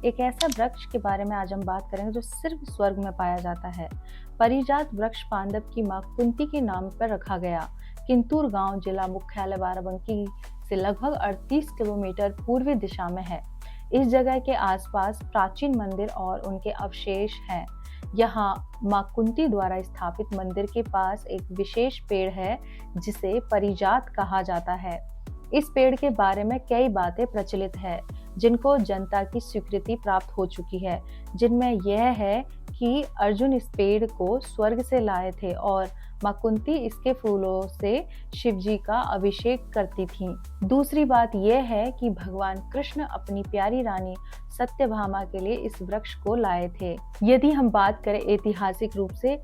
एक ऐसा वृक्ष के बारे में आज हम बात करेंगे जो सिर्फ स्वर्ग में पाया जाता है। परिजात वृक्ष पांडव की मां कुंती के नाम पर रखा गया। किंतूर गांव जिला मुख्यालय बाराबंकी से लगभग 38 किलोमीटर पूर्वी दिशा में है। इस जगह के आसपास प्राचीन मंदिर और उनके अवशेष हैं। यहाँ मां कुंती द्वारा स्थापित मंदिर के पास एक विशेष पेड़ है जिसे परिजात कहा जाता है। इस पेड़ के बारे में कई बातें प्रचलित है जिनको जनता की स्वीकृति प्राप्त हो चुकी है, जिनमें यह है कि अर्जुन इस पेड़ को स्वर्ग से लाए थे और मां कुंती इसके फूलों से शिवजी का अभिषेक करती थीं। दूसरी बात यह है कि भगवान कृष्ण अपनी प्यारी रानी सत्यभामा के लिए इस वृक्ष को लाए थे। यदि हम बात करें ऐतिहासिक रूप से,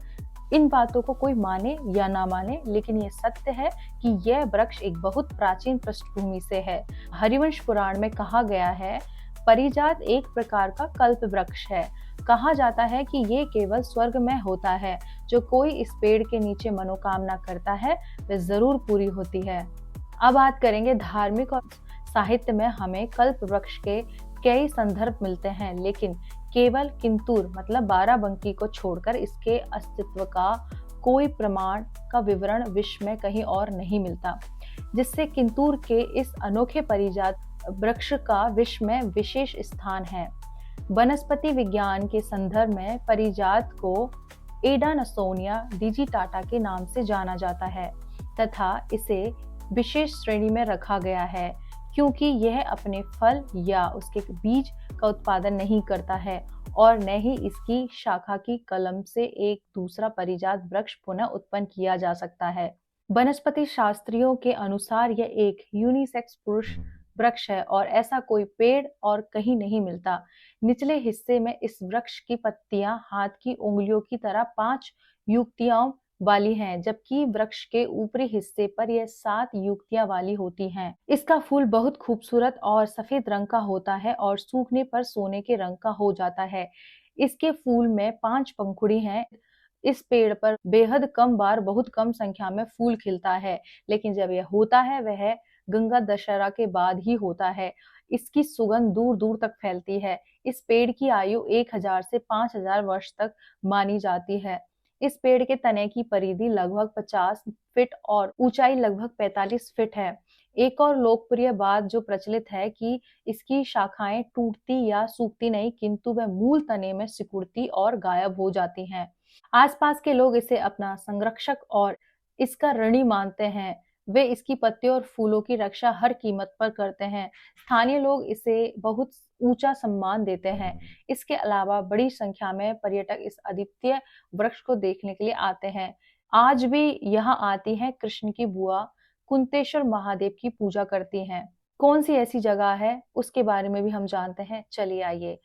इन बातों को कोई माने या ना माने, लेकिन ये सत्य है कि यह वृक्ष एक बहुत प्राचीन पृष्ठभूमि से है। हरिवंश पुराण में कहा गया है, परिजात एक प्रकार का कल्प वृक्ष है। कहा जाता है कि ये केवल स्वर्ग में होता है। जो कोई इस पेड़ के नीचे मनोकामना करता है वह जरूर पूरी होती है। अब बात करेंगे धार्मिक और साहित्य में हमें कल्प वृक्ष के कई संदर्भ मिलते हैं, लेकिन केवल किंतूर मतलब बाराबंकी को छोड़कर इसके अस्तित्व का कोई प्रमाण का विवरण विश्व में कहीं और नहीं मिलता, जिससे किंतूर के इस अनोखे परिजात वृक्ष का विश्व में विशेष स्थान है। वनस्पति विज्ञान के संदर्भ में परिजात को एडानसोनिया डिजिटाटा के नाम से जाना जाता है तथा इसे विशेष श्रेणी में रखा गया है क्योंकि यह अपने फल या उसके बीज का उत्पादन नहीं करता है और न ही इसकी शाखा की कलम से एक दूसरा परिजात वृक्ष पुनः उत्पन्न किया जा सकता है। वनस्पति शास्त्रियों के अनुसार यह एक यूनिसेक्स पुरुष वृक्ष है और ऐसा कोई पेड़ और कहीं नहीं मिलता। निचले हिस्से में इस वृक्ष की पत्तियां हाथ की उंगलियों की तरह 5 युक्तियां वाली हैं, जबकि वृक्ष के ऊपरी हिस्से पर यह 7 युक्तियां वाली होती हैं। इसका फूल बहुत खूबसूरत और सफेद रंग का होता है और सूखने पर सोने के रंग का हो जाता है। इसके फूल में 5 पंखुड़ी हैं। इस पेड़ पर बेहद कम बार बहुत कम संख्या में फूल खिलता है, लेकिन जब यह होता है वह गंगा दशहरा के बाद ही होता है। इसकी सुगंध दूर दूर तक फैलती है। इस पेड़ की आयु 1000 से 5000 वर्ष तक मानी जाती है। इस पेड़ के तने की परिधि लगभग 50 फीट और ऊंचाई लगभग 45 फीट है। एक और लोकप्रिय बात जो प्रचलित है कि इसकी शाखाएं टूटती या सूखती नहीं, किंतु वह मूल तने में सिकुड़ती और गायब हो जाती हैं। आसपास के लोग इसे अपना संरक्षक और इसका ऋणी मानते हैं। वे इसकी पत्तियों और फूलों की रक्षा हर कीमत पर करते हैं। स्थानीय लोग इसे बहुत ऊंचा सम्मान देते हैं। इसके अलावा बड़ी संख्या में पर्यटक इस अद्वितीय वृक्ष को देखने के लिए आते हैं। आज भी यहाँ आती हैं कृष्ण की बुआ कुंतेश्वर महादेव की पूजा करती हैं। कौन सी ऐसी जगह है उसके बारे में भी हम जानते हैं। चलिए आइए।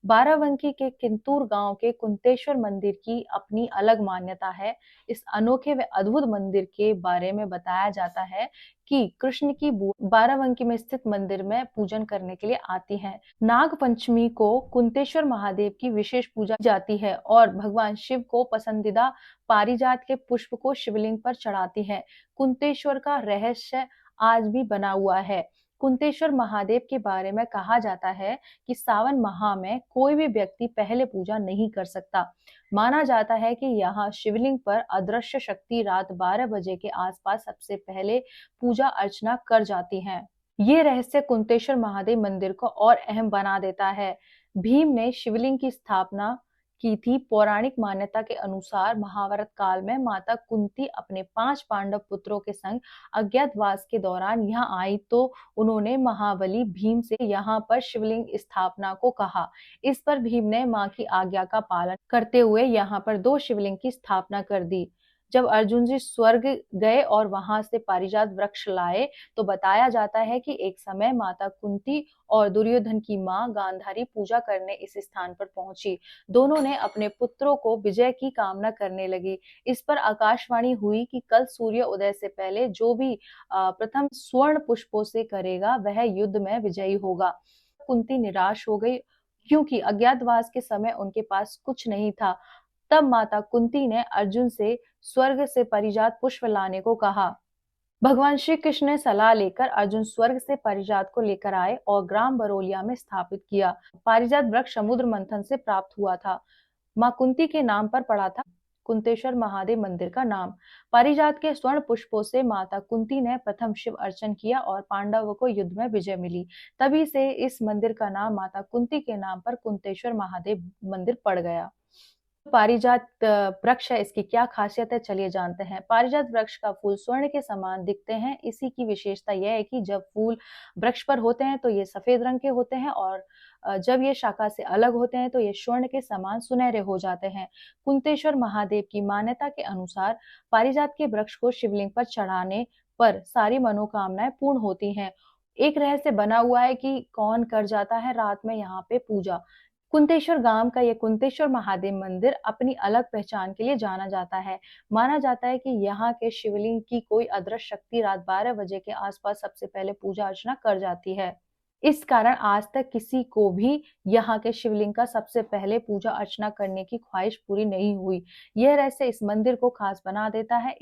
बाराबंकी के किंतूर गांव के कुंतेश्वर मंदिर की अपनी अलग मान्यता है। इस अनोखे व अद्भुत मंदिर के बारे में बताया जाता है कि कृष्ण की बुआ बाराबंकी में स्थित मंदिर में पूजन करने के लिए आती हैं। नाग पंचमी को कुंतेश्वर महादेव की विशेष पूजा जाती है और भगवान शिव को पसंदीदा पारिजात के पुष्प को शिवलिंग पर चढ़ाती है। कुंतेश्वर का रहस्य आज भी बना हुआ है। कुंतेश्वर महादेव के बारे में कहा जाता है कि सावन माह में कोई भी व्यक्ति पहले पूजा नहीं कर सकता। माना जाता है कि यहाँ शिवलिंग पर अदृश्य शक्ति रात 12 बजे के आसपास सबसे पहले पूजा अर्चना कर जाती है। ये रहस्य कुंतेश्वर महादेव मंदिर को और अहम बना देता है। भीम ने शिवलिंग की स्थापना की थी। पौराणिक मान्यता के अनुसार महाभारत काल में माता कुंती अपने 5 पांडव पुत्रों के संग अज्ञातवास के दौरान यहाँ आई तो उन्होंने महाबली भीम से यहाँ पर शिवलिंग स्थापना को कहा। इस पर भीम ने मां की आज्ञा का पालन करते हुए यहाँ पर 2 शिवलिंग की स्थापना कर दी। जब अर्जुन जी स्वर्ग गए और वहां से पारिजात वृक्ष लाए तो बताया जाता है कि एक समय माता कुंती और दुर्योधन की मां गांधारी पूजा करने इस स्थान पर पहुंची। दोनों ने अपने पुत्रों को विजय की कामना करने लगी। इस पर आकाशवाणी हुई कि कल सूर्य उदय से पहले जो भी प्रथम स्वर्ण पुष्पों से करेगा वह युद्ध में विजयी होगा। कुंती निराश हो गई क्योंकि अज्ञातवास के समय उनके पास कुछ नहीं था। तब माता कुंती ने अर्जुन से स्वर्ग से परिजात पुष्प लाने को कहा। भगवान श्री कृष्ण ने सलाह लेकर अर्जुन स्वर्ग से पारिजात को लेकर आए और ग्राम बरोलिया में स्थापित किया। पारिजात वृक्ष समुद्र मंथन से प्राप्त हुआ था। मां कुंती के नाम पर पड़ा था कुंतेश्वर महादेव मंदिर का नाम। पारिजात के स्वर्ण पुष्पों से माता कुंती ने प्रथम शिव अर्चन किया और पांडवों को युद्ध में विजय मिली। तभी से इस मंदिर का नाम माता कुंती के नाम पर कुंतेश्वर महादेव मंदिर पड़ गया। पारिजात वृक्ष है, इसकी क्या खासियत है, चलिए जानते हैं। पारिजात वृक्ष का फूल स्वर्ण के समान दिखते हैं। इसी की विशेषता यह है कि जब फूल वृक्ष पर होते हैं तो ये सफेद रंग के होते हैं और जब ये शाखा से अलग होते हैं तो ये स्वर्ण के समान सुनहरे हो जाते हैं। कुंतेश्वर महादेव की मान्यता के अनुसार पारिजात के वृक्ष को शिवलिंग पर चढ़ाने पर सारी मनोकामनाएं पूर्ण होती हैं। एक रहस्य बना हुआ है कि कौन कर जाता है रात में यहाँ पे पूजा। कुंतेश्वर गांव का ये कुंतेश्वर महादेव मंदिर अपनी अलग पहचान के लिए जाना जाता है। माना जाता है कि यहाँ के शिवलिंग की कोई अदृश्य शक्ति रात 12 बजे के आसपास सबसे पहले पूजा अर्चना कर जाती है। इस कारण आज तक किसी को भी यहाँ के शिवलिंग का सबसे पहले पूजा अर्चना करने की ख्वाहिश पूरी नहीं हुई। यह रहस्य इस मंदिर को खास बना देता है।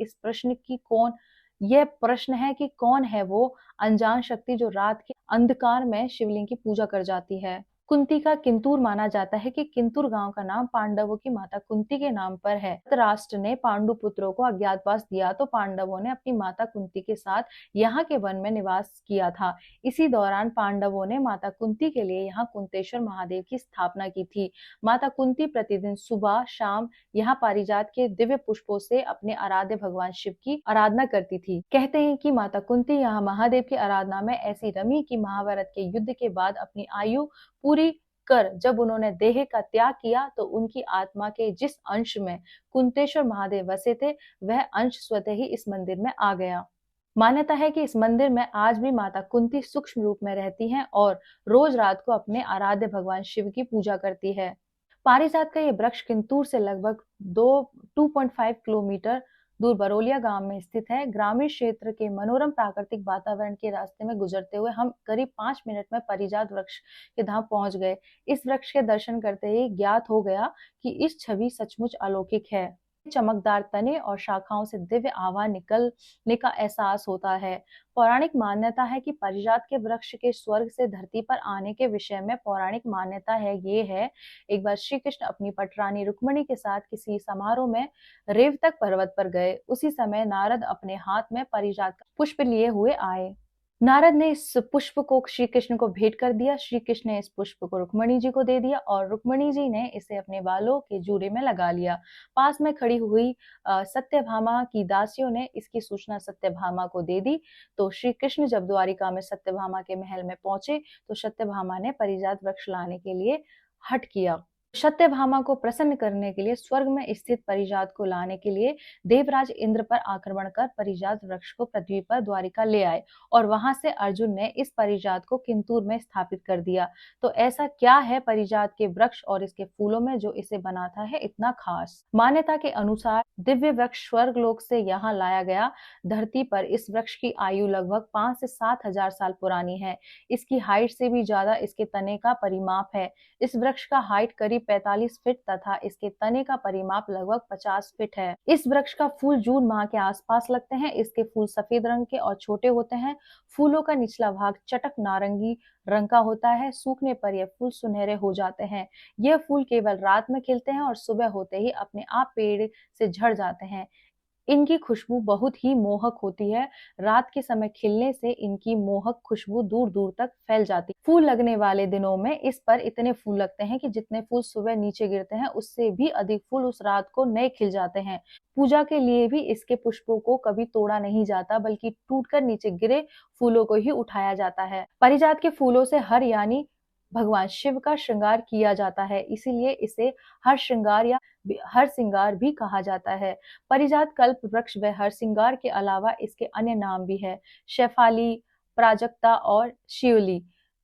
यह प्रश्न है कि कौन है वो अनजान शक्ति जो रात के अंधकार में शिवलिंग की पूजा कर जाती है। कुंती का किंतुर माना जाता है कि किंतुर गांव का नाम पांडवों की माता कुंती के नाम पर है। धृतराष्ट्र ने पांडु पुत्रों को अज्ञातवास दिया तो पांडवों ने अपनी माता कुंती के साथ यहाँ के वन में निवास किया था। इसी दौरान पांडवों ने माता कुंती के लिए यहाँ कुंतेश्वर महादेव की स्थापना की थी। माता कुंती प्रतिदिन सुबह शाम यहाँ पारिजात के दिव्य पुष्पों से अपने आराध्य भगवान शिव की आराधना करती थी। कहते हैं कि माता कुंती यहाँ महादेव की आराधना में ऐसी रमी कि महाभारत के युद्ध के बाद अपनी आयु पूरी कर जब उन्होंने देह का त्याग किया तो उनकी आत्मा के जिस अंश में कुंतेश्वर महादेव बसे थे वह अंश स्वतः ही इस मंदिर में आ गया। मान्यता है कि इस मंदिर में आज भी माता कुंती सूक्ष्म रूप में रहती हैं और रोज रात को अपने आराध्य भगवान शिव की पूजा करती है। पारिजात का यह वृक्ष किंतूर से लगभग 2.5 किलोमीटर दूर बरोलिया गांव में स्थित है। ग्रामीण क्षेत्र के मनोरम प्राकृतिक वातावरण के रास्ते में गुजरते हुए हम करीब 5 मिनट में पारिजात वृक्ष के धाम पहुंच गए। इस वृक्ष के दर्शन करते ही ज्ञात हो गया कि इस छवि सचमुच अलौकिक है। चमकदार तने और शाखाओं से दिव्य आवा निकलने का एहसास होता है। पौराणिक मान्यता है कि पारिजात के वृक्ष के स्वर्ग से धरती पर आने के विषय में पौराणिक मान्यता है ये है। एक बार श्री कृष्ण अपनी पटरानी रुक्मिणी के साथ किसी समारोह में रेवतक पर्वत पर गए। उसी समय नारद अपने हाथ में पारिजात का पुष्प लिए हुए आए। नारद ने इस पुष्प को श्री कृष्ण को भेंट कर दिया। श्री कृष्ण ने इस पुष्प को रुक्मिणी जी को दे दिया और रुक्मिणी जी ने इसे अपने बालों के जूड़े में लगा लिया। पास में खड़ी हुई सत्यभामा की दासियों ने इसकी सूचना सत्यभामा को दे दी। तो श्री कृष्ण जब द्वारिका में सत्यभामा के महल में पहुंचे तो सत्यभामा ने पारिजात वृक्ष लाने के लिए हठ किया। सत्यभामा को प्रसन्न करने के लिए स्वर्ग में स्थित पारिजात को लाने के लिए देवराज इंद्र पर आक्रमण कर पारिजात वृक्ष को पृथ्वी पर द्वारिका ले आए और वहां से अर्जुन ने इस पारिजात को किंतूर में स्थापित कर दिया। तो ऐसा क्या है पारिजात के वृक्ष और इसके फूलों में जो इसे बनाता है इतना खास? मान्यता के अनुसार दिव्य वृक्ष स्वर्ग लोक से यहाँ लाया गया। धरती पर इस वृक्ष की आयु लगभग 5 से 7 हजार साल पुरानी है। इसकी हाइट से भी ज्यादा इसके तने का परिमाप है। इस वृक्ष का हाइट करीब 45 फीट तथा इसके तने का परिमाप लगभग 50 फीट है। इस वृक्ष का फूल जून माह के आसपास लगते हैं। इसके फूल सफेद रंग के और छोटे होते हैं। फूलों का निचला भाग चटक नारंगी रंग का होता है। सूखने पर यह फूल सुनहरे हो जाते हैं। यह फूल केवल रात में खिलते हैं और सुबह होते ही अपने आप पेड़ से झड़ जाते हैं। इनकी खुशबू बहुत ही मोहक होती है। रात के समय खिलने से इनकी मोहक खुशबू दूर दूर तक फैल जाती है। फूल लगने वाले दिनों में इस पर इतने फूल लगते हैं कि जितने फूल सुबह नीचे गिरते हैं उससे भी अधिक फूल उस रात को नए खिल जाते हैं। पूजा के लिए भी इसके पुष्पों को कभी तोड़ा नहीं जाता बल्कि टूटकर नीचे गिरे फूलों को ही उठाया जाता है। पारिजात के फूलों से हर यानी भगवान शिव का श्रृंगार किया जाता है, इसीलिए इसे हर श्रृंगार या हर सिंगार भी कहा जाता है। पारिजात कल्प वृक्ष व हर सिंगार के अलावा इसके अन्य नाम भी है, शेफाली, प्राजक्ता और शिवली।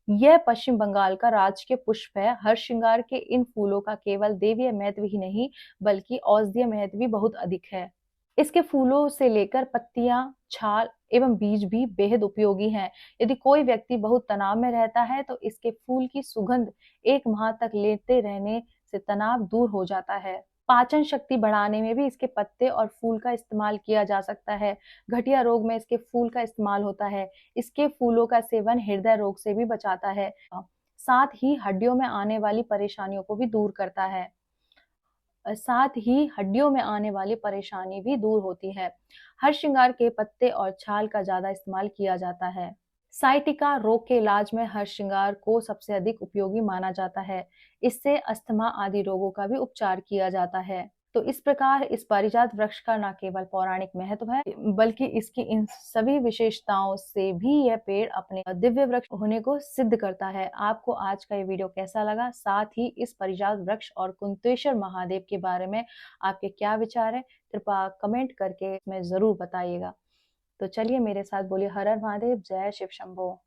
यह पश्चिम बंगाल का राजकीय पुष्प है। हर श्रृंगार के इन फूलों का केवल देवीय महत्व ही नहीं बल्कि औषधीय महत्व भी बहुत अधिक है। इसके फूलों से लेकर पत्तियां, छाल एवं बीज भी बेहद उपयोगी हैं। यदि कोई व्यक्ति बहुत तनाव में रहता है तो इसके फूल की सुगंध 1 माह तक लेते रहने से तनाव दूर हो जाता है। पाचन शक्ति बढ़ाने में भी इसके पत्ते और फूल का इस्तेमाल किया जा सकता है। गठिया रोग में इसके फूल का इस्तेमाल होता है। इसके फूलों का सेवन हृदय रोग से भी बचाता है। साथ ही हड्डियों में आने वाली परेशानियों को भी दूर करता है। साथ ही हड्डियों में आने वाली परेशानी भी दूर होती है। हरसिंगार के पत्ते और छाल का ज़्यादा इस्तेमाल किया जाता है। साइटिका रोग के इलाज में हरसिंगार को सबसे अधिक उपयोगी माना जाता है। इससे अस्थमा आदि रोगों का भी उपचार किया जाता है। तो इस प्रकार इस पारिजात वृक्ष का न केवल पौराणिक महत्व है, बल्कि इसकी इन सभी विशेषताओं से भी यह पेड़ अपने दिव्य वृक्ष होने को सिद्ध करता है। आपको आज का ये वीडियो कैसा लगा? साथ ही इस पारिजात वृक्ष और कुंतेश्वर महादेव के बारे में आपके क्या विचार है? कृपया कमेंट करके इसमें जरूर बताइएगा। तो चलिए मेरे साथ बोलिए हर हर महादेव, जय शिव शंभो।